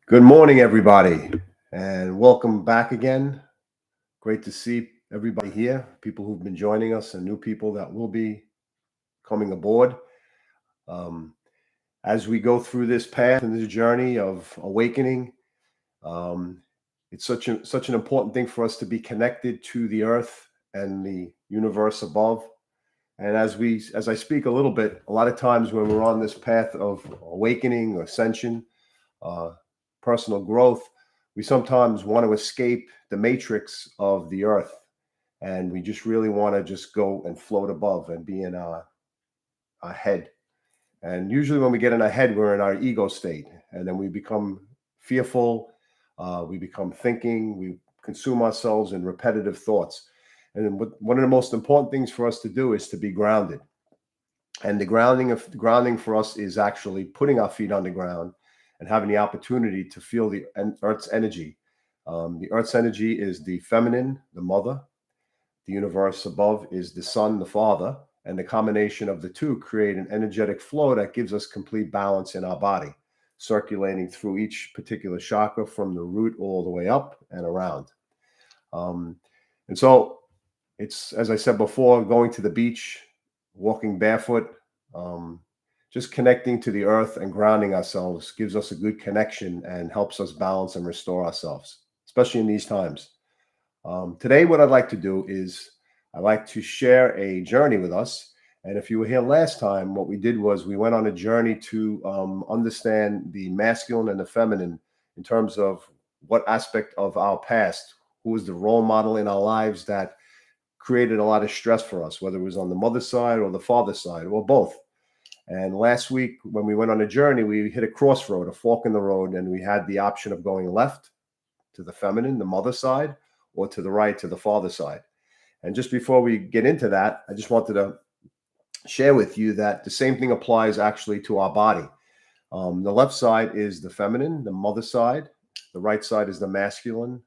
Good morning, everybody, and welcome back again. Great to see everybody here, people who've been joining us and new people that will be coming aboard. Um, as we go through this path and this journey of awakening, um, it's such an important thing for us to be connected to the earth and the universe above. And as I speak a little bit, a lot of times when we're on this path of awakening or ascension, uh, personal growth, we sometimes want to escape the matrix of the earth, and we just really want to just go and float above and be in our head. And usually, when we get in our head, we're in our ego state, and then we become fearful. We become thinking. We consume ourselves in repetitive thoughts. And then one of the most important things for us to do is to be grounded. And the grounding for us is actually putting our feet on the ground and having the opportunity to feel the earth's energy. The earth's energy is the feminine, the mother. The universe above is the sun, the father. And the combination of the two create an energetic flow that gives us complete balance in our body, circulating through each particular chakra from the root all the way up and around. And so it's, as I said before, going to the beach, walking barefoot, just connecting to the earth and grounding ourselves gives us a good connection and helps us balance and restore ourselves, especially in these times. Today, what I'd like to do is I'd like to share a journey with us. And if you were here last time, what we did was we went on a journey to understand the masculine and the feminine in terms of what aspect of our past, who was the role model in our lives that created a lot of stress for us, whether it was on the mother's side or the father's side or both. And last week, when we went on a journey, we hit a crossroad, a fork in the road, and we had the option of going left to the feminine, the mother side, or to the right to the father side. And just before we get into that, I just wanted to share with you that the same thing applies actually to our body. The left side is the feminine, the mother side. The right side is the masculine,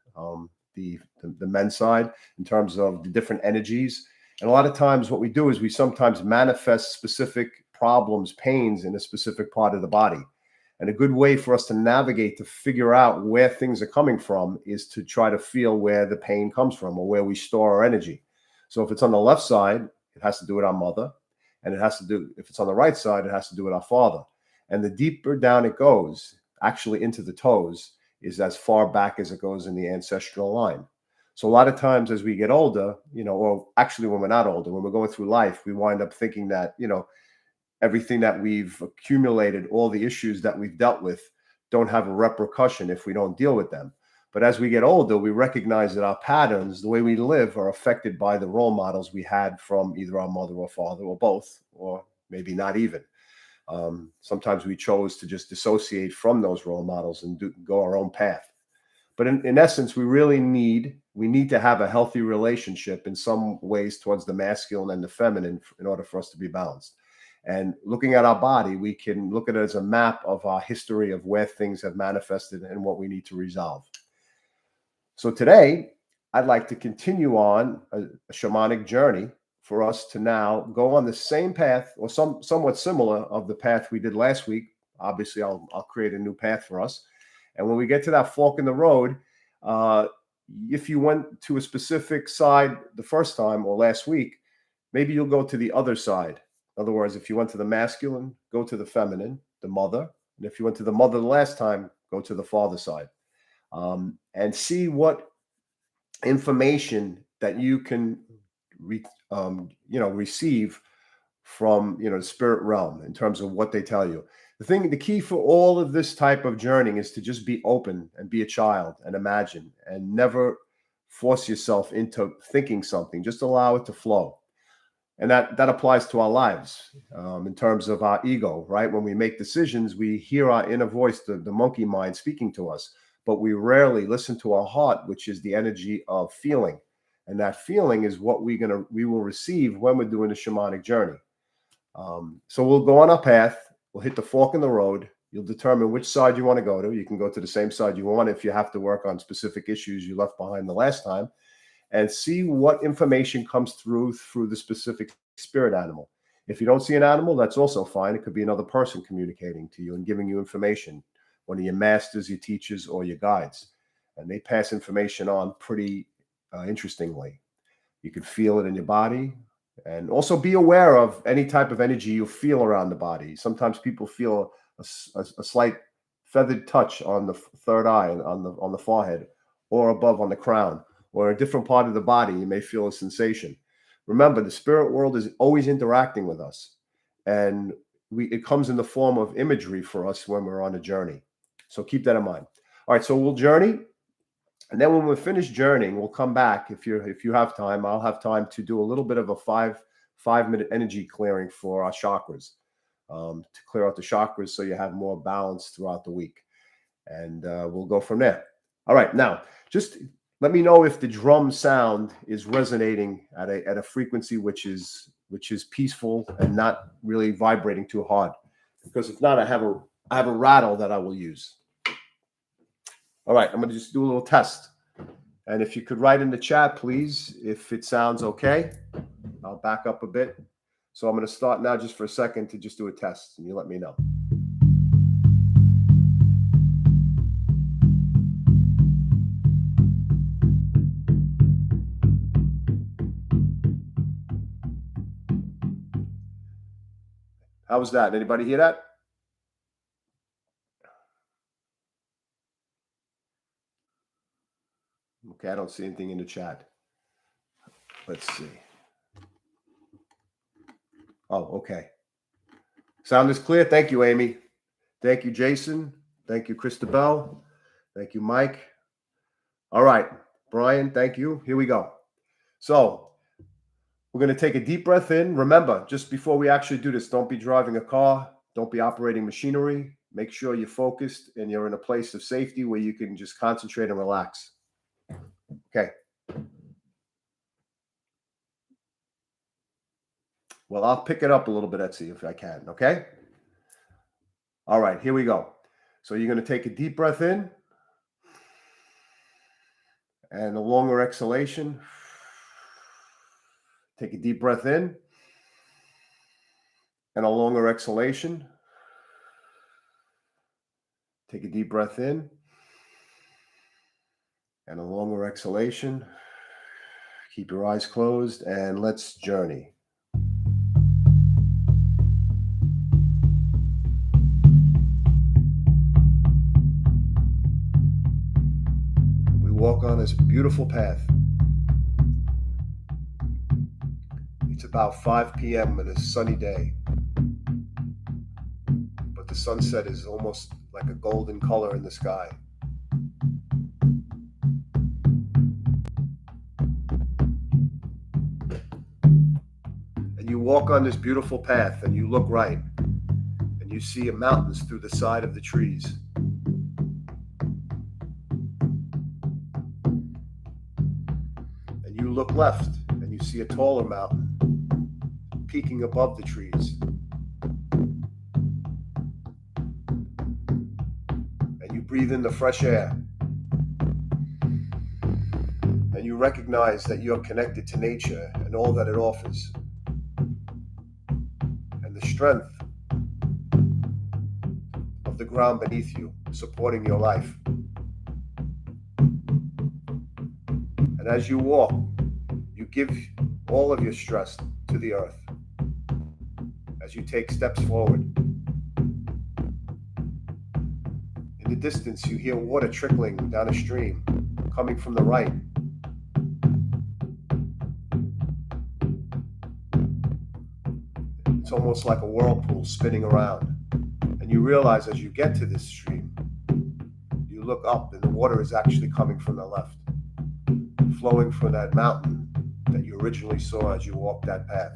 the men's side, in terms of the different energies. And a lot of times what we do is we sometimes manifest specific problems, pains in a specific part of the body. And a good way for us to navigate to figure out where things are coming from is to try to feel where the pain comes from or where we store our energy. So if it's on the left side, it has to do with our mother. And it has to do, if it's on the right side, it has to do with our father. And the deeper down it goes, actually into the toes, is as far back as it goes in the ancestral line. So a lot of times as we get older, or actually when we're not older, when we're going through life, we wind up thinking that, everything that we've accumulated, all the issues that we've dealt with don't have a repercussion if we don't deal with them. But as we get older, we recognize that our patterns, the way we live, are affected by the role models we had from either our mother or father or both, or maybe not even. Sometimes we chose to just dissociate from those role models and go our own path. But in essence, we need to have a healthy relationship in some ways towards the masculine and the feminine in order for us to be balanced. And looking at our body, we can look at it as a map of our history of where things have manifested and what we need to resolve. So today, I'd like to continue on a shamanic journey for us to now go on the same path or somewhat similar of the path we did last week. Obviously, I'll create a new path for us. And when we get to that fork in the road, if you went to a specific side the first time or last week, maybe you'll go to the other side. In other words, if you went to the masculine, go to the feminine, the mother. And if you went to the mother the last time, go to the father side. And see what information that you can receive from the spirit realm in terms of what they tell you. The key for all of this type of journeying is to just be open and be a child and imagine and never force yourself into thinking something. Just allow it to flow. And that applies to our lives in terms of our ego, right? When we make decisions, we hear our inner voice, the monkey mind speaking to us, but we rarely listen to our heart, which is the energy of feeling. And that feeling is what we will receive when we're doing the shamanic journey. So we'll go on our path. We'll hit the fork in the road. You'll determine which side you want to go to. You can go to the same side you want if you have to work on specific issues you left behind the last time, and see what information comes through the specific spirit animal. If you don't see an animal, that's also fine. It could be another person communicating to you and giving you information. one of your masters, your teachers, or your guides. And they pass information on pretty interestingly. You can feel it in your body. And also be aware of any type of energy you feel around the body. Sometimes people feel a slight feathered touch on the third eye, on the forehead, or above on the crown, or a different part of the body. You may feel a sensation. Remember, the spirit world is always interacting with us, and it comes in the form of imagery for us when we're on a journey. So keep that in mind. All right, so we'll journey. And then when we're finished journeying, we'll come back. If you have time, I'll have time to do a little bit of a five-minute energy clearing for our chakras, to clear out the chakras so you have more balance throughout the week. And we'll go from there. All right, now just let me know if the drum sound is resonating at a frequency which is peaceful and not really vibrating too hard. Because if not, I have a rattle that I will use. All right, I'm going to just do a little test. And if you could write in the chat, please, if it sounds okay. I'll back up a bit. So I'm going to start now just for a second to just do a test, and you let me know. How was that? Anybody hear that? Okay, I don't see anything in the chat. Let's see. Oh, okay. Sound is clear. Thank you, Amy. Thank you, Jason. Thank you, Christabel. Thank you, Mike. All right, Brian, thank you. Here we go. So we're going to take a deep breath in. Remember, just before we actually do this, don't be driving a car. Don't be operating machinery. Make sure you're focused and you're in a place of safety where you can just concentrate and relax. Okay. Well, I'll pick it up a little bit, Etsy, if I can, okay? All right, here we go. So you're going to take a deep breath in and a longer exhalation. Take a deep breath in and a longer exhalation. Take a deep breath in and a longer exhalation. Keep your eyes closed and let's journey. We walk on this beautiful path. It's about 5 p.m. on a sunny day, but the sunset is almost like a golden color in the sky. And you walk on this beautiful path and you look right and you see mountains through the side of the trees. And you look left and you see a taller mountain peeking above the trees. And you breathe in the fresh air. And you recognize that you're connected to nature and all that it offers. And the strength of the ground beneath you, supporting your life. And as you walk, you give all of your stress to the earth. As you take steps forward. In the distance, you hear water trickling down a stream, coming from the right. It's almost like a whirlpool spinning around. And you realize as you get to this stream, you look up and the water is actually coming from the left, flowing from that mountain that you originally saw as you walked that path.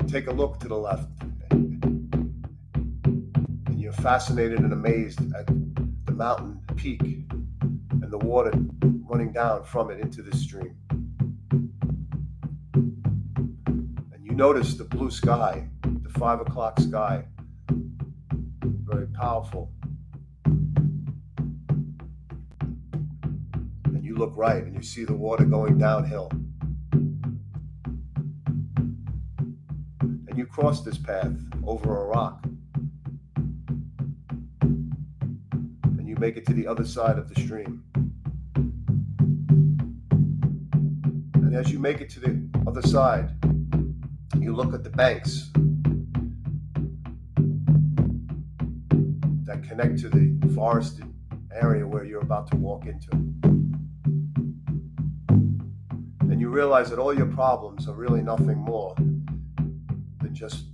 Take a look to the left, and you're fascinated and amazed at the mountain peak and the water running down from it into the stream. And you notice the blue sky, the 5 o'clock sky, very powerful. And you look right and you see the water going downhill. and you cross this path over a rock, and you make it to the other side of the stream. And as you make it to the other side, you look at the banks that connect to the forested area where you're about to walk into. And you realize that all your problems are really nothing more than just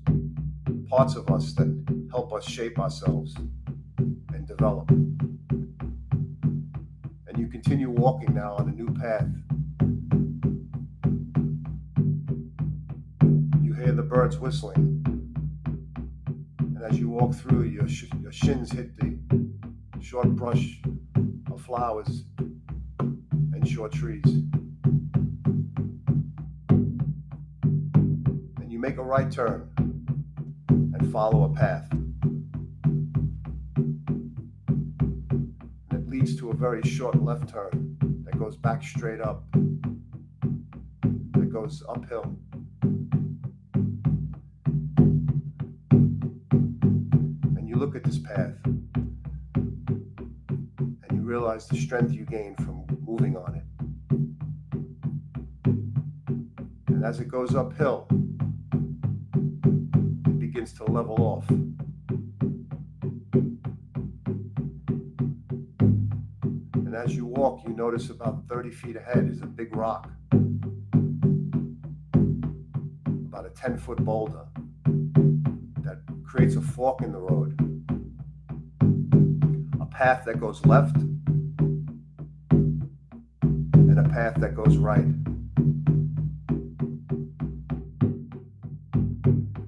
parts of us that help us shape ourselves and develop. And you continue walking now on a new path. You hear the birds whistling. And as you walk through, your shins hit the short brush of flowers and short trees. And you make a right turn and follow a path. And it leads to a very short left turn that goes back straight up, that goes uphill. And you look at this path and you realize the strength you gain from moving on it. And as it goes uphill, it begins to level off. And as you walk, you notice about 30 feet ahead is a big rock, about a 10-foot boulder that creates a fork in the road, a path that goes left, and a path that goes right.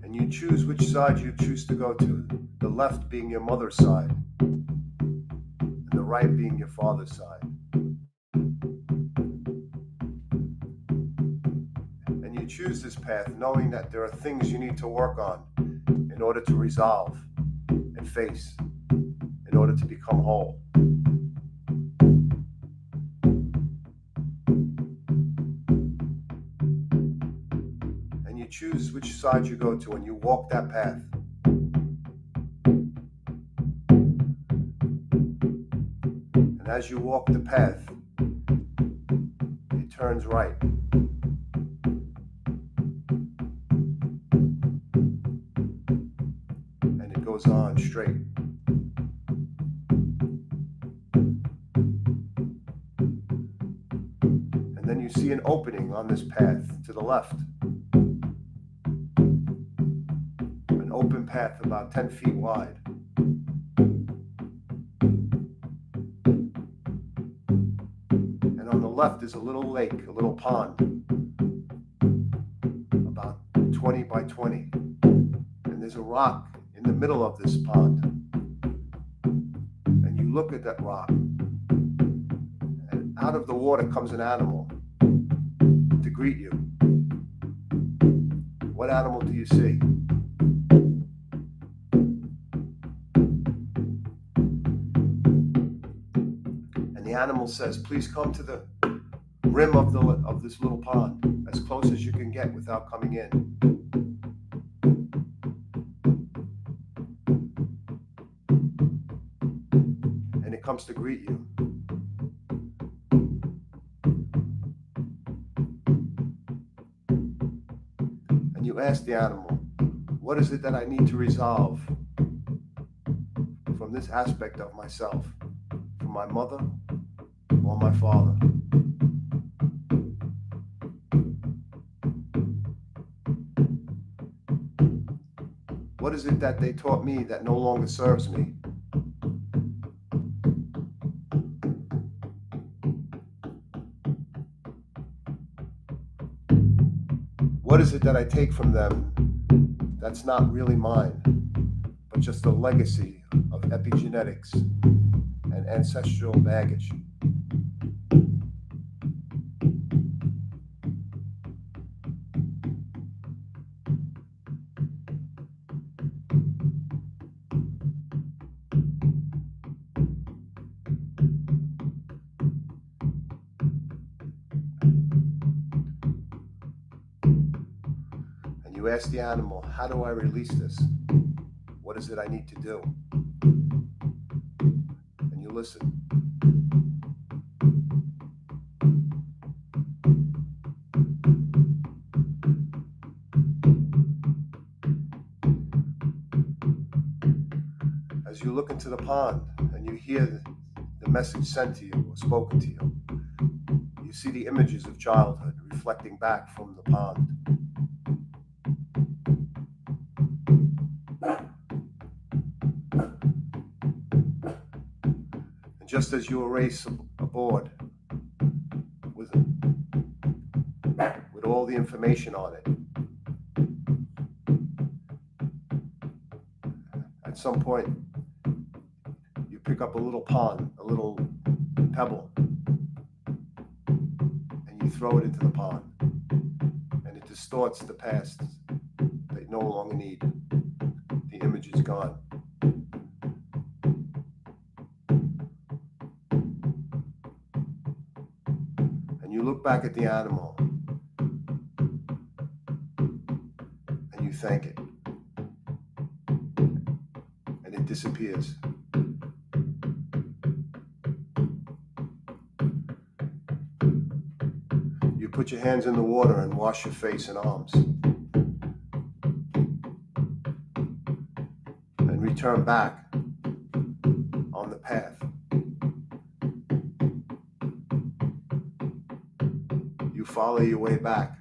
And you choose which side you choose to go to, the left being your mother's side, and the right being your father's side. And you choose this path knowing that there are things you need to work on in order to resolve and face, in order to become whole. And you choose which side you go to and you walk that path. And as you walk the path, it turns right. And it goes on straight. And then you see an opening on this path to the left. An open path about 10 feet wide. And on the left is a little lake, a little pond, about 20 by 20. And there's a rock in the middle of this pond. And you look at that rock, and out of the water comes an animal to greet you. What animal do you see? And the animal says, please come to the rim of this little pond, as close as you can get without coming in. And it comes to greet you. And you ask the animal, what is it that I need to resolve from this aspect of myself, from my mother or my father? What is it that they taught me that no longer serves me? What is it that I take from them that's not really mine, but just a legacy of epigenetics and ancestral baggage? You ask the animal, how do I release this? What is it I need to do? And you listen. As you look into the pond and you hear the message sent to you or spoken to you, you see the images of childhood reflecting back from the pond. And just as you erase a board with all the information on it, at some point you pick up a little pond, a little pebble, and you throw it into the pond, and it distorts the past that you no longer need. The image is gone. And you look back at the animal and you thank it, and it disappears. You put your hands in the water and wash your face and arms, and return back on the path. You follow your way back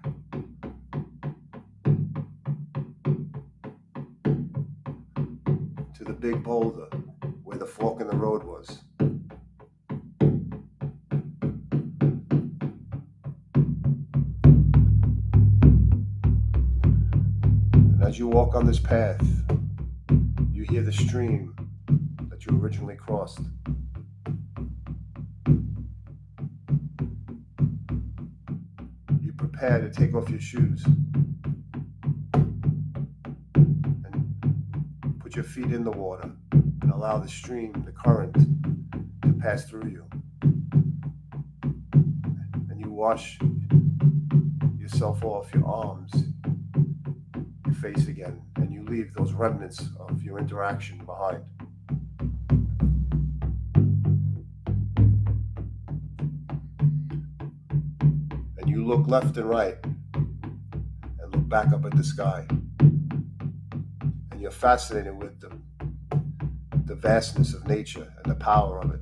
to the big boulder where the fork in the road was. And as you walk on this path, you hear the stream that you originally crossed. You prepare to take off your shoes and put your feet in the water and allow the stream, the current, to pass through you. And you wash yourself off, your arms, your face again, and you leave those remnants of your interaction behind. And you look left and right and look back up at the sky. And you're fascinated with the vastness of nature and the power of it.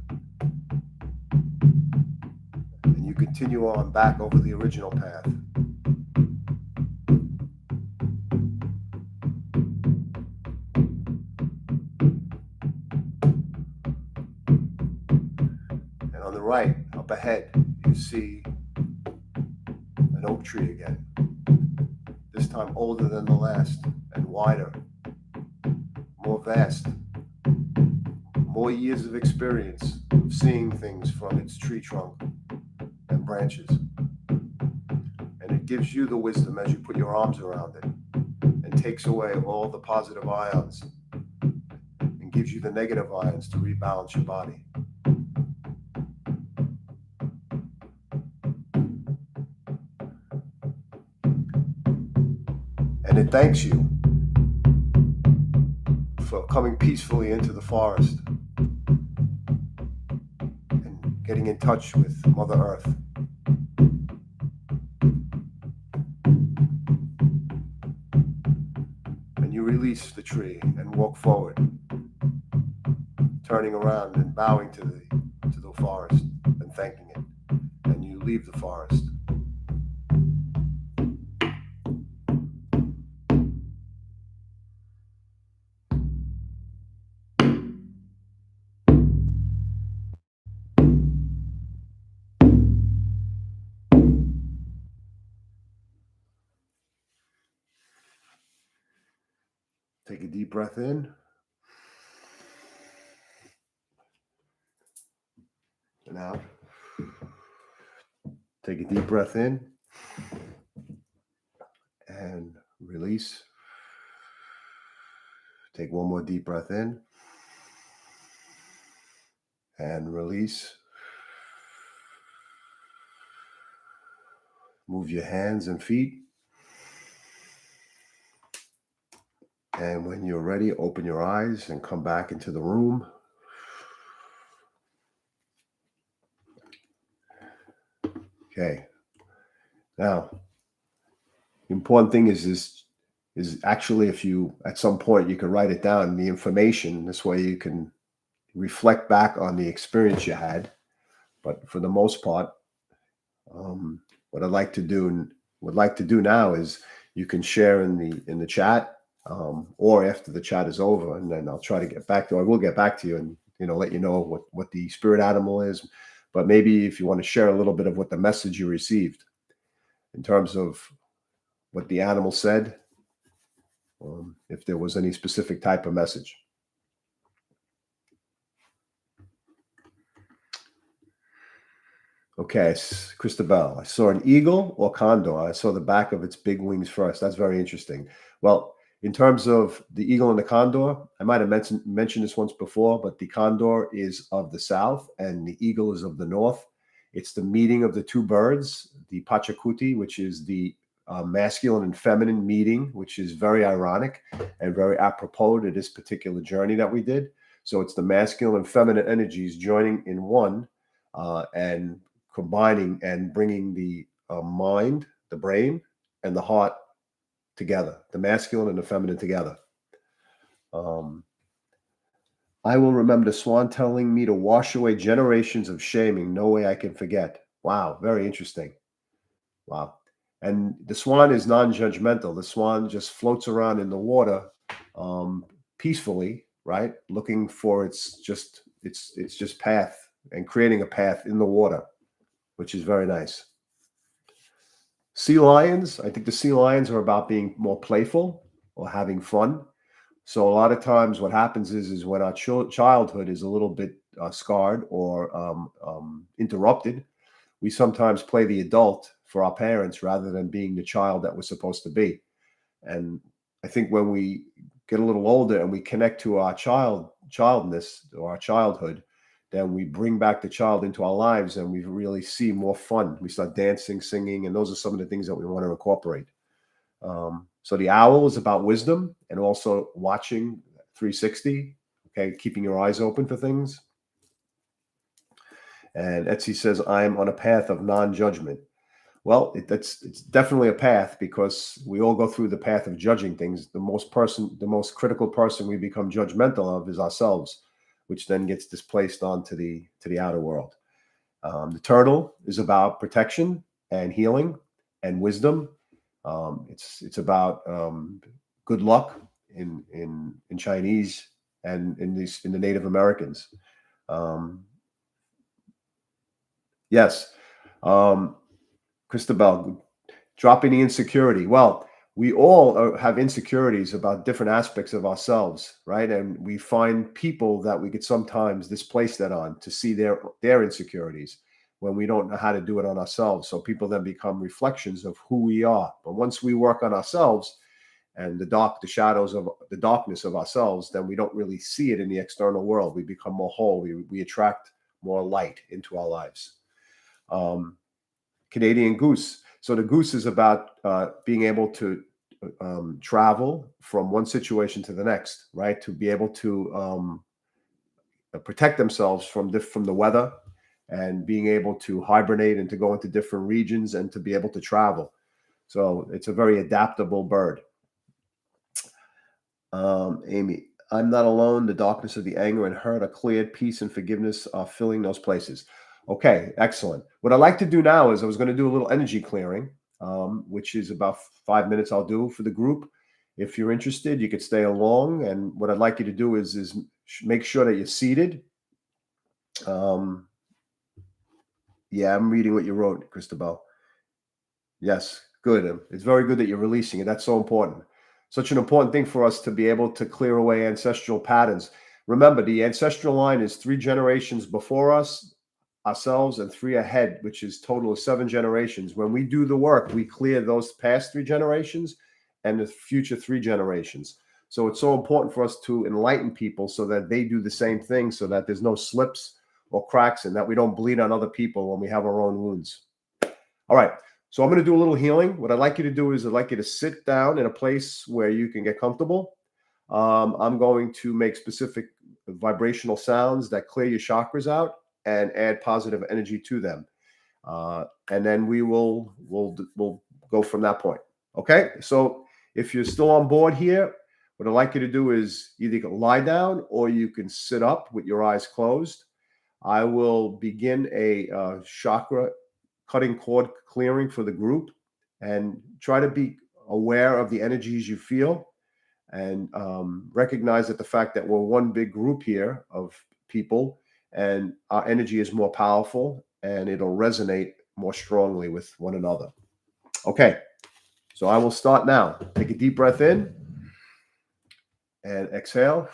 And you continue on back over the original path. And on the right, up ahead, you see an oak tree again. This time older than the last and wider, more vast, more years of experience of seeing things from its tree trunk and branches. And it gives you the wisdom as you put your arms around it and takes away all the positive ions and gives you the negative ions to rebalance your body. And it thanks you for coming peacefully into the forest and getting in touch with Mother Earth. And you release the tree and walk forward, turning around and bowing to the forest and thanking it. And you leave the forest. Take a deep breath in and out. Take a deep breath in and release. Take one more deep breath in and release. Move your hands and feet. And when you're ready, open your eyes and come back into the room. Okay. Now, the important thing is actually, if you, at some point, you can write it down, the information. This way you can reflect back on the experience you had. But for the most part, what I'd like to do and would like to do now is you can share in the chat, or after the chat is over, and then I'll try to get back to. I will get back to you and let you know what the spirit animal is. But maybe if you want to share a little bit of what the message you received in terms of what the animal said, if there was any specific type of message. Okay, Christabel, I saw an eagle or condor. I saw the back of its big wings first. That's very interesting. Well, in terms of the eagle and the condor, I might have mentioned this once before, but the condor is of the south and the eagle is of the north. It's the meeting of the two birds, the Pachacuti, which is the masculine and feminine meeting, which is very ironic and very apropos to this particular journey that we did. So it's the masculine and feminine energies joining in one, and combining and bringing the mind, the brain, and the heart together, the masculine and the feminine together. I will remember the swan telling me to wash away generations of shaming. No way I can forget. Wow, very interesting. Wow. And the swan is non-judgmental. The swan just floats around in the water peacefully, right? Looking for its just path and creating a path in the water, which is very nice. Sea lions, I think the sea lions are about being more playful or having fun. So a lot of times what happens is when our childhood is a little bit scarred or interrupted, we sometimes play the adult for our parents rather than being the child that we're supposed to be. And I think when we get a little older and we connect to our childness or our childhood, then we bring back the child into our lives and we really see more fun. We start dancing, singing, and those are some of the things that we want to incorporate. So the owl is about wisdom and also watching 360, okay, keeping your eyes open for things. And Etsy says, I'm on a path of non-judgment. Well, it's definitely a path, because we all go through the path of judging things. The most critical person we become judgmental of is ourselves, which then gets displaced onto the outer world. The turtle is about protection and healing and wisdom. It's about good luck in Chinese and in the Native Americans. Yes. Christabel, dropping the insecurity. Well, we all have insecurities about different aspects of ourselves, right? And we find people that we could sometimes displace that on to see their insecurities when we don't know how to do it on ourselves. So people then become reflections of who we are. But once we work on ourselves and the shadows of the darkness of ourselves, then we don't really see it in the external world. We become more whole. We attract more light into our lives. Canadian goose. So the goose is about being able to travel from one situation to the next, right? To be able to protect themselves from the weather, and being able to hibernate and to go into different regions and to be able to travel. So it's a very adaptable bird. Amy, I'm not alone. The darkness of the anger and hurt are cleared. Peace and forgiveness are filling those places. Okay, excellent. What I'd like to do now is I was going to do a little energy clearing, which is about 5 minutes I'll do for the group. If you're interested, you could stay along. And what I'd like you to do is make sure that you're seated. Yeah, I'm reading what you wrote, Christabel. Yes, good. It's very good that you're releasing it. That's so important. Such an important thing for us to be able to clear away ancestral patterns. Remember, the ancestral line is 3 generations before us, ourselves, and 3 ahead, which is total of 7 generations. When we do the work, we clear those past 3 generations and the future 3 generations. So it's so important for us to enlighten people so that they do the same thing, so that there's no slips or cracks and that we don't bleed on other people when we have our own wounds. All right. So I'm going to do a little healing. What I'd like you to do is I'd like you to sit down in a place where you can get comfortable. I'm going to make specific vibrational sounds that clear your chakras out and add positive energy to them. And then we'll go from that point. Okay, so if you're still on board here, what I'd like you to do is either lie down or you can sit up with your eyes closed. I will begin a chakra cutting cord clearing for the group, and try to be aware of the energies you feel, and recognize that the fact that we're one big group here of people, and our energy is more powerful and it'll resonate more strongly with one another. Okay, so I will start now. Take a deep breath in and exhale.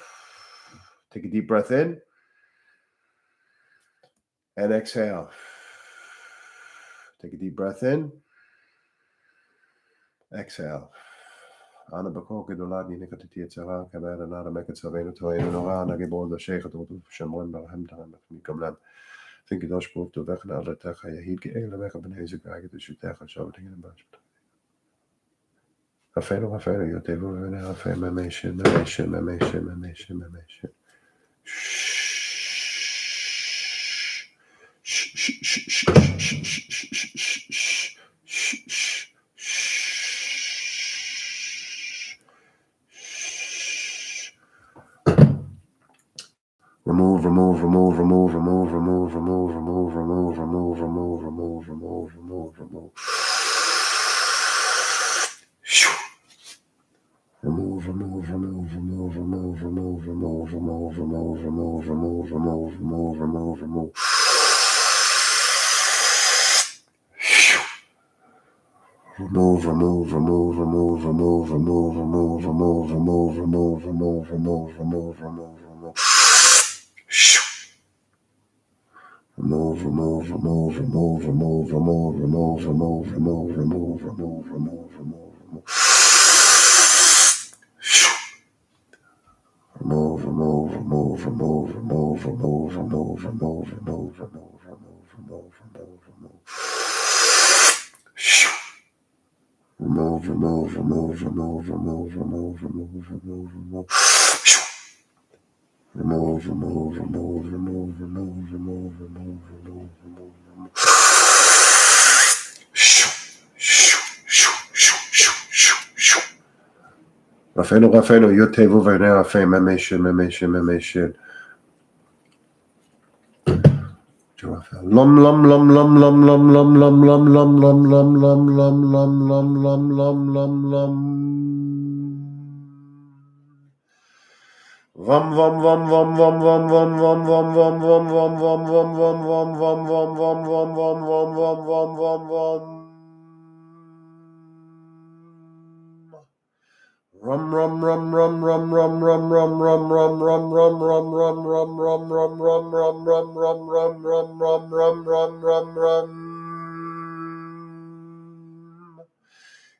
Take a deep breath in and exhale. Take a deep breath in. Exhale. Ana bakoke dolad ni nekati tietsara kamera nada meket saveno to eno nora na gebol da shekha to shamon barham ta ni kamlan. Think it does prove to weg naar de tega je hier hele weg op deze kijken dus je tegen zo dingen in Afeno, yo te voy a ver a fe, me mention. Remove. Rafeno, yo te voy a ver a fe, me mention. Lum.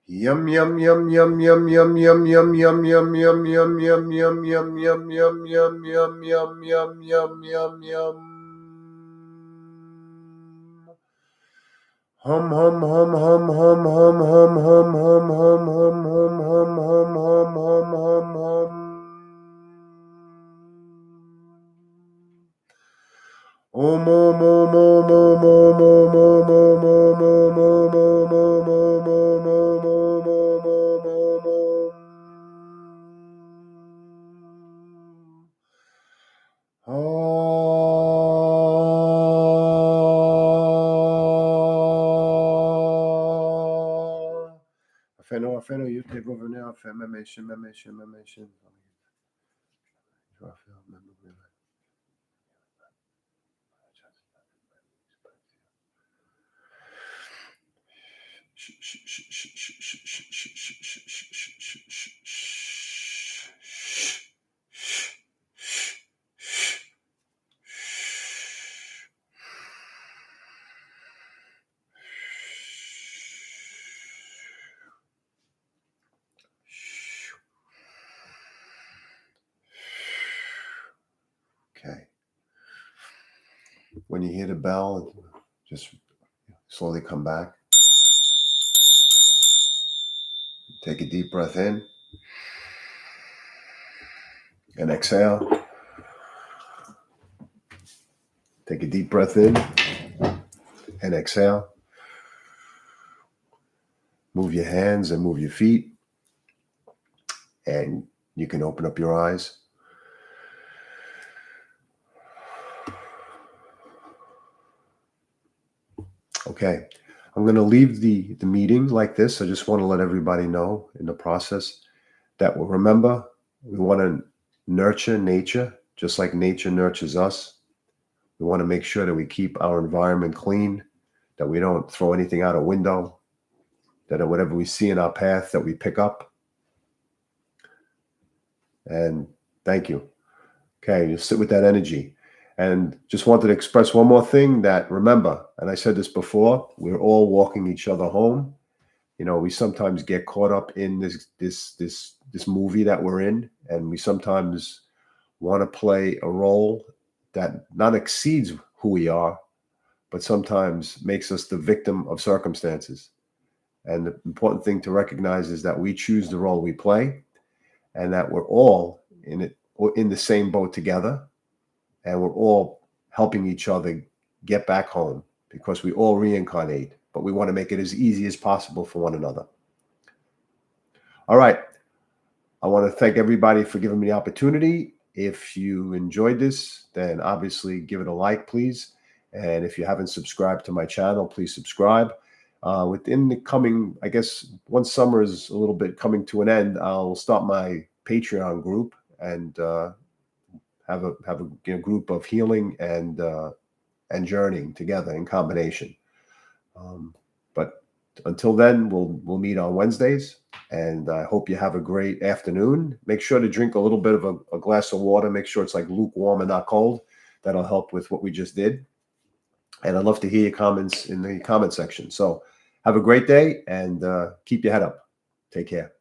Yum. Hum. Afeno, you take over now. Me mention. Okay. When you hear the bell, just slowly come back. Take a deep breath in. and exhale. Take a deep breath in and exhale. Move your hands and move your feet. And you can open up your eyes. Okay, I'm going to leave the meeting like this. I just want to let everybody know in the process that we'll remember we want to nurture nature just like nature nurtures us. We want to make sure that we keep our environment clean, that we don't throw anything out a window, that whatever we see in our path that we pick up. And thank you. Okay, you sit with that energy. And just wanted to express one more thing that remember, and I said this before, we're all walking each other home. You know, we sometimes get caught up in this movie that we're in, and we sometimes want to play a role that not exceeds who we are, but sometimes makes us the victim of circumstances. And the important thing to recognize is that we choose the role we play, and that we're all in the same boat together, and we're all helping each other get back home because we all reincarnate, but we want to make it as easy as possible for one another. All right. I want to thank everybody for giving me the opportunity. If you enjoyed this, then obviously give it a like, please. And if you haven't subscribed to my channel, please subscribe. Within the coming, I guess, once summer is a little bit coming to an end, I'll start my Patreon group and have a group of healing and journeying together in combination. But until then, we'll meet on Wednesdays, and I hope you have a great afternoon. Make sure to drink a little bit of a glass of water. Make sure it's like lukewarm and not cold. That'll help with what we just did. And I'd love to hear your comments in the comment section. So have a great day and keep your head up. Take care.